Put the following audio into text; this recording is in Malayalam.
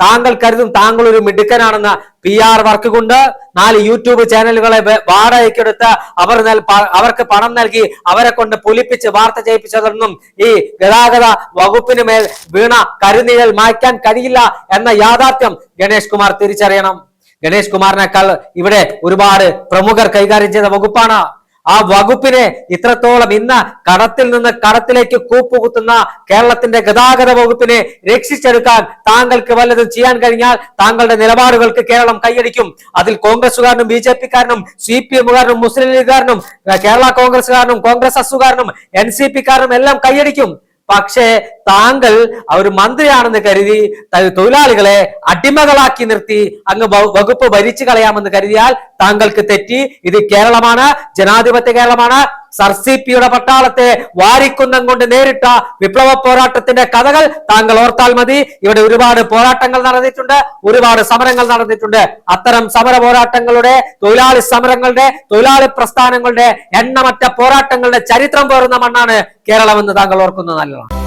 താങ്കൾ കരുതും താങ്കൾ ഒരു മിടുക്കനാണെന്ന്. PR വർക്ക് കൊണ്ട് 4 യൂട്യൂബ് ചാനലുകളെ വാടകയ്ക്കെടുത്ത് അവർക്ക് പണം നൽകി അവരെ കൊണ്ട് പൊലിപ്പിച്ച് വാർത്ത ചെയ്യിപ്പിച്ചതൊന്നും ഈ ഗതാഗത വകുപ്പിന് മേൽ വീണ കരുനിഴൽ മായ്ക്കാൻ കഴിയില്ല എന്ന യാഥാർത്ഥ്യം ഗണേഷ് കുമാർ തിരിച്ചറിയണം. ഗണേഷ് കുമാറിനേക്കാൾ ഇവിടെ ഒരുപാട് പ്രമുഖർ കൈകാര്യം ചെയ്ത വകുപ്പാണ്. ആ വകുപ്പിനെ ഇത്രത്തോളം ഇന്ന് കടത്തിൽ നിന്ന് കടത്തിലേക്ക് കൂപ്പുകുത്തുന്ന കേരളത്തിന്റെ ഗതാഗത വകുപ്പിനെ രക്ഷിച്ചെടുക്കാൻ താങ്കൾക്ക് വല്ലതും ചെയ്യാൻ കഴിഞ്ഞാൽ താങ്കളുടെ നിലപാടുകൾക്ക് കേരളം കൈയടിക്കും. അതിൽ കോൺഗ്രസുകാരനും BJP-കാരനും CPM-കാരനും മുസ്ലിം ലീഗുകാരനും കേരള കോൺഗ്രസുകാരനും കോൺഗ്രസ് എസ്സുകാരനും NCP-കാരനും എല്ലാം കൈയടിക്കും. പക്ഷേ താങ്കൾ ഒരു മന്ത്രിയാണെന്ന് കരുതി തൊഴിലാളികളെ അടിമകളാക്കി നിർത്തി അങ്ങ് വകുപ്പ് ഭരിച്ചു കളയാമെന്ന് കരുതിയാൽ താങ്കൾക്ക് തെറ്റി. ഇത് കേരളമാണ്, ജനാധിപത്യ കേരളമാണ്. SRCP-യുടെ പട്ടാളത്തെ വാരിക്കുന്നം കൊണ്ട് നേരിട്ട വിപ്ലവ പോരാട്ടത്തിന്റെ കഥകൾ താങ്കൾ ഓർത്താൽ മതി. ഇവിടെ ഒരുപാട് പോരാട്ടങ്ങൾ നടന്നിട്ടുണ്ട്, ഒരുപാട് സമരങ്ങൾ നടന്നിട്ടുണ്ട്. അത്തരം സമര പോരാട്ടങ്ങളുടെ, തൊഴിലാളി സമരങ്ങളുടെ, തൊഴിലാളി പ്രസ്ഥാനങ്ങളുടെ, എണ്ണമറ്റ പോരാട്ടങ്ങളുടെ ചരിത്രം പേറുന്ന മണ്ണാണ് കേരളമെന്ന് താങ്കൾ ഓർക്കുന്നത് നല്ലതാണ്.